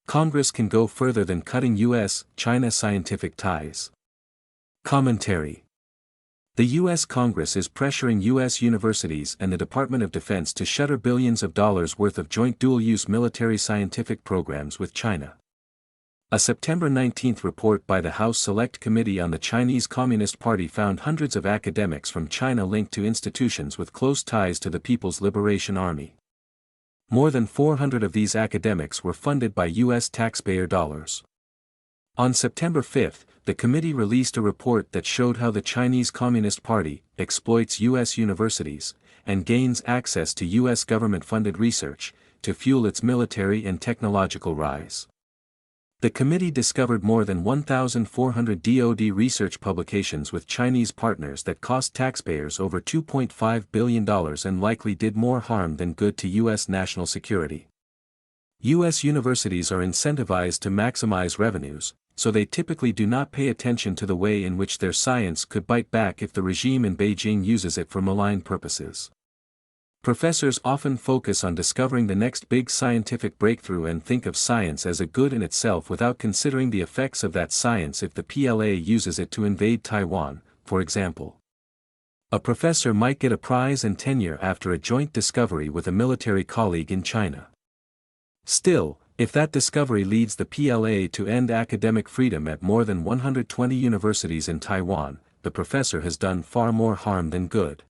Congress can go further than cutting U.S.-China scientific ties. Commentary. The U.S. Congress is pressuring U.S. universities and the Department of Defense to shutter billions of dollars worth of joint dual-use military scientific programs with China. A September 19 report by the House Select Committee on the Chinese Communist Party found hundreds of academics from China linked to institutions with close ties to the People's Liberation Army. More than 400 of these academics were funded by U.S. taxpayer dollars. On September 5, the committee released a report that showed how the Chinese Communist Party exploits U.S. universities and gains access to U.S. government-funded research to fuel its military and technological rise. The committee discovered more than 1,400 DoD research publications with Chinese partners that cost taxpayers over $2.5 billion and likely did more harm than good to U.S. national security. U.S. universities are incentivized to maximize revenues, so they typically do not pay attention to the way in which their science could bite back if the regime in Beijing uses it for malign purposes. Professors often focus on discovering the next big scientific breakthrough and think of science as a good in itself without considering the effects of that science if the PLA uses it to invade Taiwan, for example. A professor might get a prize and tenure after a joint discovery with a military colleague in China. Still, if that discovery leads the PLA to end academic freedom at more than 120 universities in Taiwan, the professor has done far more harm than good.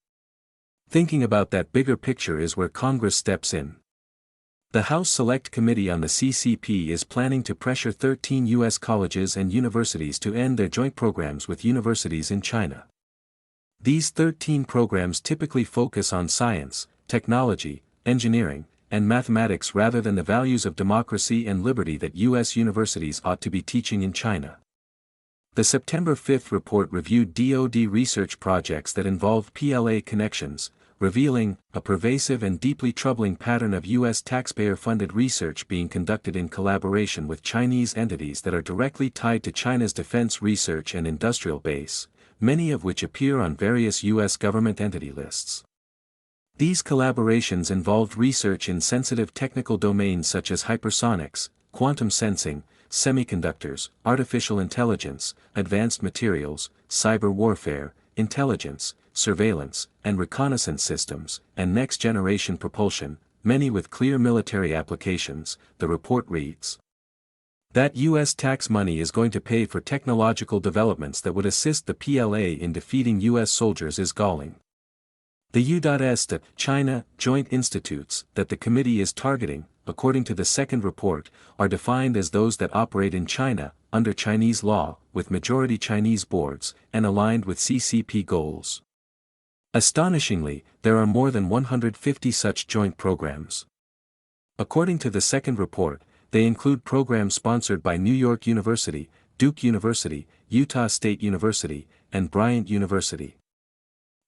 Thinking about that bigger picture is where Congress steps in. The House Select Committee on the CCP is planning to pressure 13 U.S. colleges and universities to end their joint programs with universities in China. These 13 programs typically focus on science, technology, engineering, and mathematics rather than the values of democracy and liberty that U.S. universities ought to be teaching in China. The September 5 report reviewed DoD research projects that involved PLA connections, revealing a pervasive and deeply troubling pattern of U.S. taxpayer-funded research being conducted in collaboration with Chinese entities that are directly tied to China's defense research and industrial base, many of which appear on various U.S. government entity lists. These collaborations involved research in sensitive technical domains such as hypersonics, quantum sensing, semiconductors, artificial intelligence, advanced materials, cyber warfare, intelligence, surveillance, and reconnaissance systems, and next-generation propulsion, many with clear military applications, the report reads. That U.S. tax money is going to pay for technological developments that would assist the PLA in defeating U.S. soldiers is galling. The U.S. to China joint institutes that the committee is targeting, according to the second report, are defined as those that operate in China, under Chinese law, with majority Chinese boards, and aligned with CCP goals. Astonishingly, there are more than 150 such joint programs. According to the second report, they include programs sponsored by New York University, Duke University, Utah State University, and Bryant University.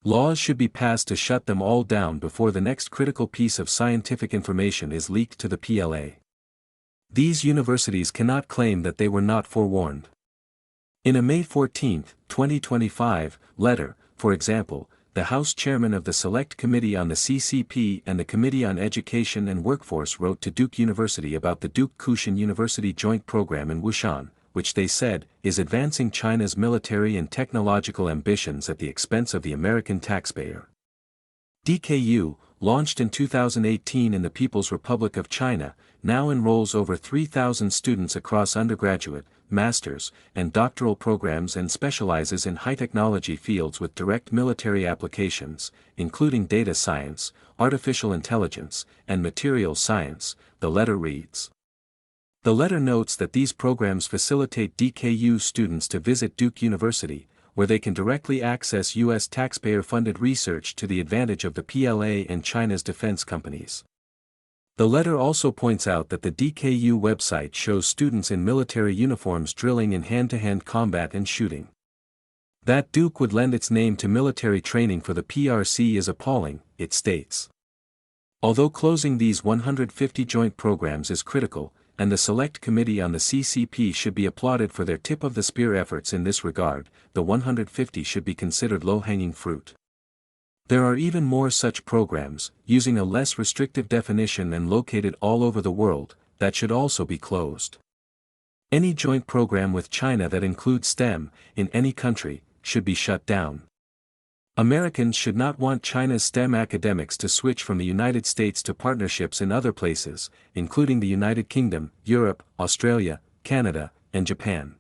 Laws should be passed to shut them all down before the next critical piece of scientific information is leaked to the PLA. These universities cannot claim that they were not forewarned. In a May 14, 2025, letter, for example, the House Chairman of the Select Committee on the CCP and the Committee on Education and Workforce wrote to Duke University about the Duke Kushan University Joint Program in Wushan, which they said, is advancing China's military and technological ambitions at the expense of the American taxpayer. DKU, launched in 2018 in the People's Republic of China, now enrolls over 3,000 students across undergraduate, master's, and doctoral programs and specializes in high-technology fields with direct military applications, including data science, artificial intelligence, and materials science, the letter reads. The letter notes that these programs facilitate DKU students to visit Duke University, where they can directly access U.S. taxpayer-funded research to the advantage of the PLA and China's defense companies. The letter also points out that the DKU website shows students in military uniforms drilling in hand-to-hand combat and shooting. That Duke would lend its name to military training for the PRC is appalling, it states. Although closing these 150 joint programs is critical, and the Select Committee on the CCP should be applauded for their tip-of-the-spear efforts in this regard, the 150 should be considered low-hanging fruit. There are even more such programs, using a less restrictive definition and located all over the world, that should also be closed. Any joint program with China that includes STEM, in any country, should be shut down. Americans should not want China's STEM academics to switch from the United States to partnerships in other places, including the United Kingdom, Europe, Australia, Canada, and Japan.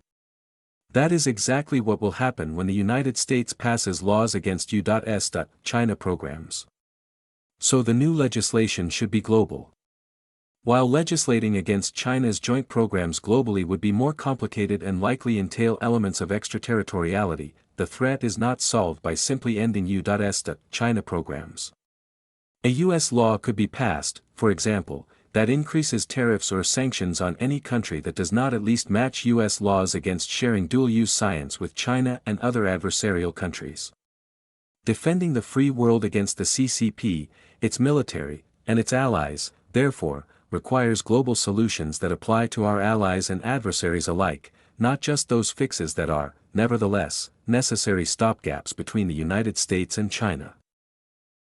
That is exactly what will happen when the United States passes laws against U.S. China programs. So the new legislation should be global. While legislating against China's joint programs globally would be more complicated and likely entail elements of extraterritoriality, the threat is not solved by simply ending U.S. China programs. A U.S. law could be passed, for example, that increases tariffs or sanctions on any country that does not at least match U.S. laws against sharing dual-use science with China and other adversarial countries. Defending the free world against the CCP, its military, and its allies, therefore, requires global solutions that apply to our allies and adversaries alike, not just those fixes that are, nevertheless, necessary stopgaps between the United States and China.